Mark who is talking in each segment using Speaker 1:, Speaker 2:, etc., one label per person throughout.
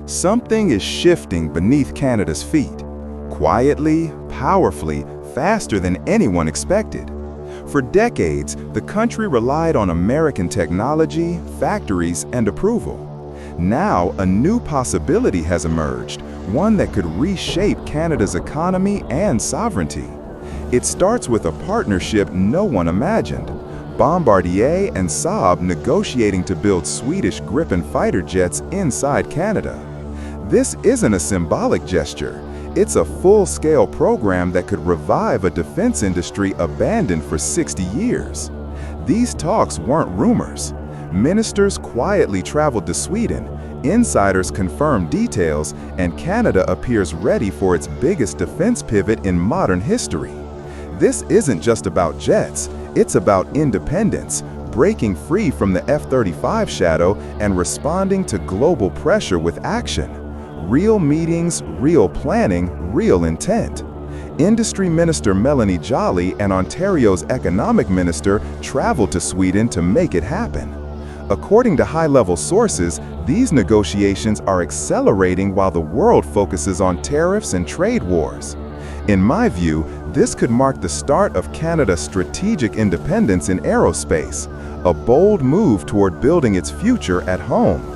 Speaker 1: Something is shifting beneath Canada's feet, quietly, powerfully, faster than anyone expected. For decades, the country relied on American technology, factories, and approval. Now, a new possibility has emerged, one that could reshape Canada's economy and sovereignty. It starts with a partnership no one imagined: Bombardier and Saab negotiating to build Swedish Gripen fighter jets inside Canada. This isn't a symbolic gesture. It's a full-scale program that could revive a defense industry abandoned for 60 years. These talks weren't rumors. Ministers quietly traveled to Sweden, insiders confirmed details, and Canada appears ready for its biggest defense pivot in modern history. This isn't just about jets, it's about independence, breaking free from the F-35 shadow and responding to global pressure with action. Real meetings, real planning, real intent. Industry Minister Melanie Joly and Ontario's Economic Minister traveled to Sweden to make it happen. According to high-level sources, these negotiations are accelerating while the world focuses on tariffs and trade wars. In my view, this could mark the start of Canada's strategic independence in aerospace, a bold move toward building its future at home.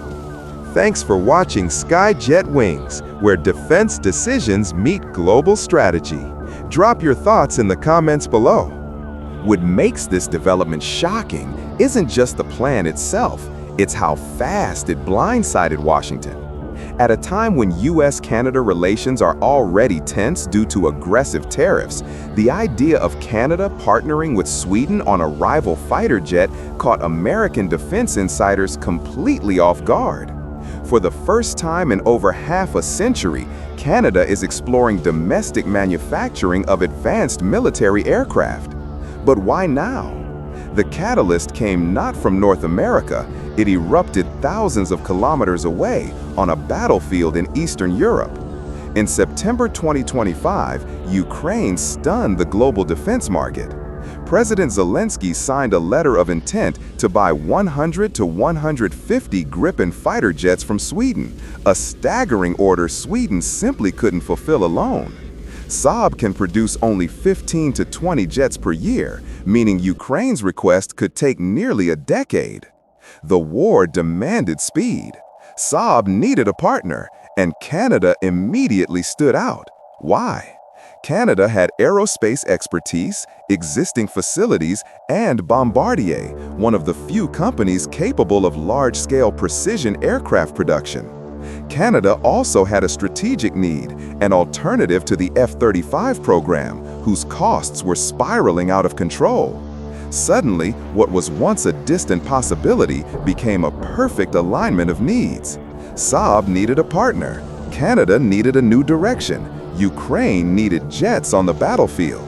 Speaker 1: Thanks for watching Skyjet Wings, where defense decisions meet global strategy. Drop your thoughts in the comments below. What makes this development shocking isn't just the plan itself, it's how fast it blindsided Washington. At a time when US-Canada relations are already tense due to aggressive tariffs, the idea of Canada partnering with Sweden on a rival fighter jet caught American defense insiders completely off guard. For the first time in over half a century, Canada is exploring domestic manufacturing of advanced military aircraft. But why now? The catalyst came not from North America, it erupted thousands of kilometers away on a battlefield in Eastern Europe. In September 2025, Ukraine stunned the global defense market. President Zelensky signed a letter of intent to buy 100 to 150 Gripen fighter jets from Sweden, a staggering order Sweden simply couldn't fulfill alone. Saab can produce only 15 to 20 jets per year, meaning Ukraine's request could take nearly a decade. The war demanded speed. Saab needed a partner, and Canada immediately stood out. Why? Canada had aerospace expertise, existing facilities, and Bombardier, one of the few companies capable of large-scale precision aircraft production. Canada also had a strategic need, an alternative to the F-35 program, whose costs were spiraling out of control. Suddenly, what was once a distant possibility became a perfect alignment of needs. Saab needed a partner, Canada needed a new direction, Ukraine needed jets on the battlefield.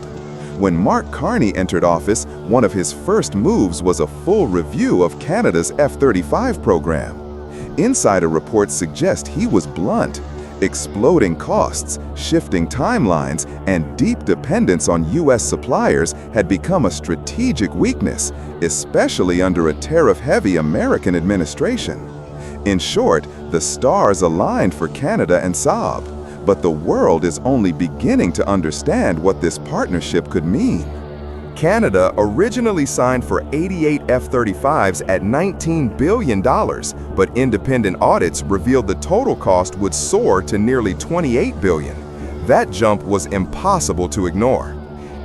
Speaker 1: When Mark Carney entered office, one of his first moves was a full review of Canada's F-35 program. Insider reports suggest he was blunt. Exploding costs, shifting timelines, and deep dependence on US suppliers had become a strategic weakness, especially under a tariff-heavy American administration. In short, the stars aligned for Canada and Saab. But the world is only beginning to understand what this partnership could mean. Canada originally signed for 88 F-35s at $19 billion, but independent audits revealed the total cost would soar to nearly $28 billion. That jump was impossible to ignore.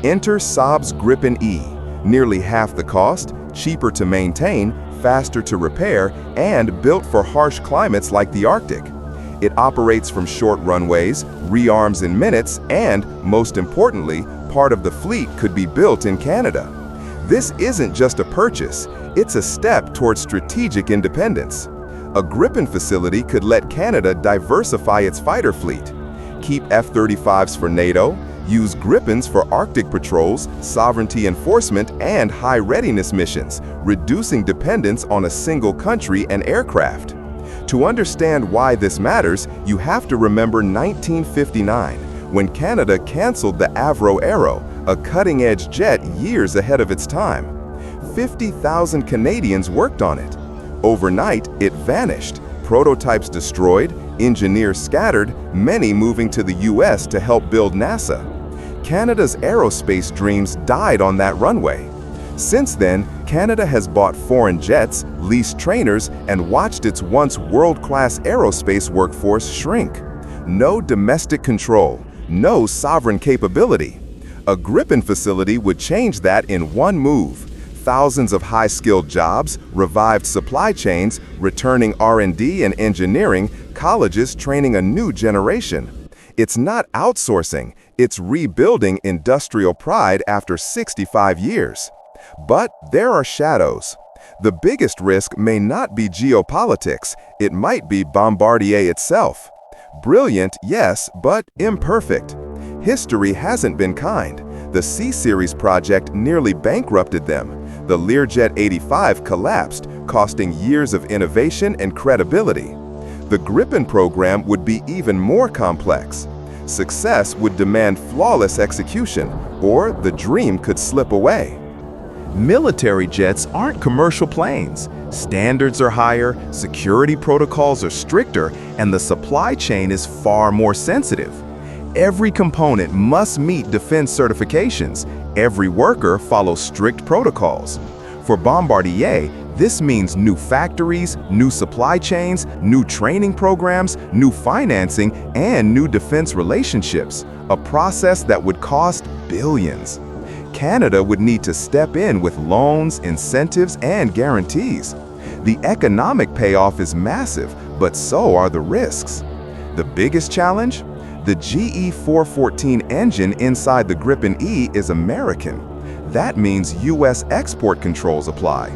Speaker 1: Enter Saab's Gripen E, nearly half the cost, cheaper to maintain, faster to repair, and built for harsh climates like the Arctic. It operates from short runways, rearms in minutes, and, most importantly, part of the fleet could be built in Canada. This isn't just a purchase, it's a step towards strategic independence. A Gripen facility could let Canada diversify its fighter fleet, keep F-35s for NATO, use Gripens for Arctic patrols, sovereignty enforcement, and high readiness missions, reducing dependence on a single country and aircraft. To understand why this matters, you have to remember 1959, when Canada canceled the Avro Aero, a cutting-edge jet years ahead of its time. 50,000 Canadians worked on it. Overnight, it vanished, prototypes destroyed, Engineers scattered, many moving to the US to help build NASA. Canada's aerospace dreams died on that runway. Since then, Canada has bought foreign jets, leased trainers, and watched its once world-class aerospace workforce shrink. No domestic control, no sovereign capability. A Gripen facility would change that in one move. Thousands of high-skilled jobs, revived supply chains, returning R&D and engineering, colleges training a new generation. It's not outsourcing, it's rebuilding industrial pride after 65 years. But there are shadows. The biggest risk may not be geopolitics, it might be Bombardier itself. Brilliant, yes, but imperfect. History hasn't been kind. The C-Series project nearly bankrupted them. The Learjet 85 collapsed, costing years of innovation and credibility. The Gripen program would be even more complex. Success would demand flawless execution, or the dream could slip away. Military jets aren't commercial planes. Standards are higher, security protocols are stricter, and the supply chain is far more sensitive. Every component must meet defense certifications. Every worker follows strict protocols. For Bombardier, this means new factories, new supply chains, new training programs, new financing, and new defense relationships, a process that would cost billions. Canada would need to step in with loans, incentives, and guarantees. The economic payoff is massive, but so are the risks. The biggest challenge? The GE 414 engine inside the Gripen E is American. That means U.S. export controls apply.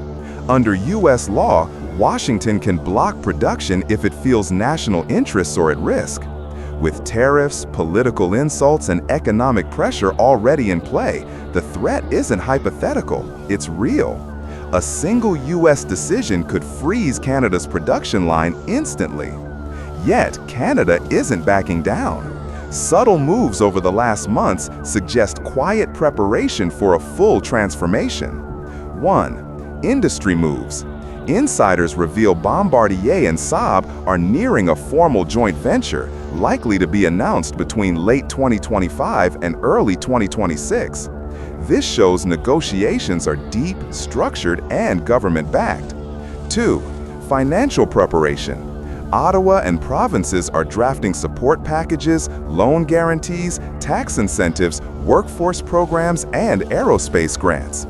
Speaker 1: Under U.S. law, Washington can block production if it feels national interests are at risk. With tariffs, political insults, and economic pressure already in play, the threat isn't hypothetical, it's real. A single U.S. decision could freeze Canada's production line instantly. Yet, Canada isn't backing down. Subtle moves over the last months suggest quiet preparation for a full transformation. 1. Industry moves. Insiders reveal Bombardier and Saab are nearing a formal joint venture, likely to be announced between late 2025 and early 2026. This shows negotiations are deep, structured, and government-backed. 2. Financial preparation. Ottawa and provinces are drafting support packages, loan guarantees, tax incentives, workforce programs, and aerospace grants.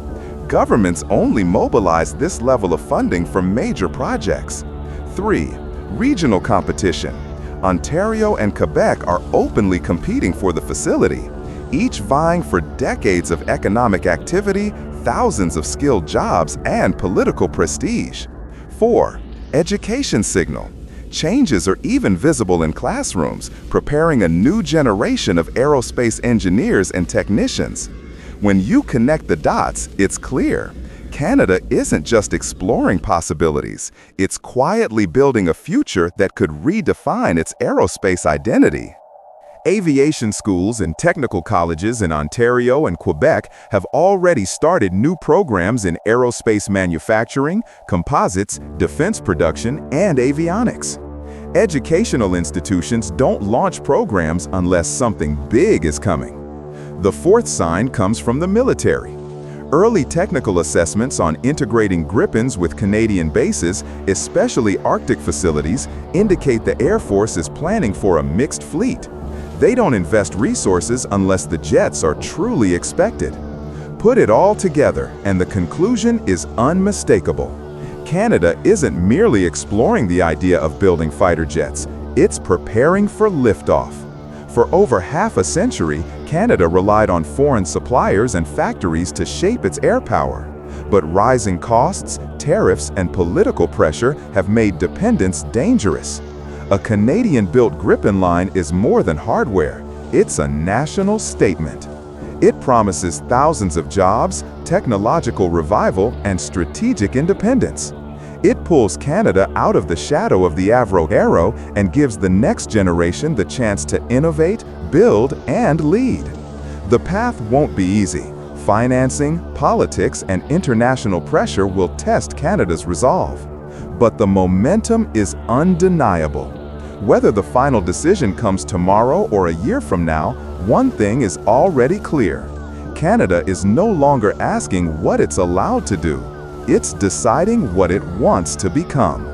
Speaker 1: Governments only mobilize this level of funding for major projects. 3. Regional competition. Ontario and Quebec are openly competing for the facility, each vying for decades of economic activity, thousands of skilled jobs, and political prestige. 4. Education signal. Changes are even visible in classrooms, preparing a new generation of aerospace engineers and technicians. When you connect the dots, it's clear. Canada isn't just exploring possibilities, it's quietly building a future that could redefine its aerospace identity. Aviation schools and technical colleges in Ontario and Quebec have already started new programs in aerospace manufacturing, composites, defense production, and avionics. Educational institutions don't launch programs unless something big is coming. The fourth sign comes from the military. Early technical assessments on integrating Gripens with Canadian bases, especially Arctic facilities, indicate the Air Force is planning for a mixed fleet. They don't invest resources unless the jets are truly expected. Put it all together, and the conclusion is unmistakable. Canada isn't merely exploring the idea of building fighter jets, it's preparing for liftoff. For over half a century, Canada relied on foreign suppliers and factories to shape its air power. But rising costs, tariffs, and political pressure have made dependence dangerous. A Canadian-built Gripen line is more than hardware, it's a national statement. It promises thousands of jobs, technological revival, and strategic independence. It pulls Canada out of the shadow of the Avro Aero and gives the next generation the chance to innovate, build, and lead. The path won't be easy. Financing, politics, and international pressure will test Canada's resolve. But the momentum is undeniable. Whether the final decision comes tomorrow or a year from now, one thing is already clear. Canada is no longer asking what it's allowed to do. It's deciding what it wants to become.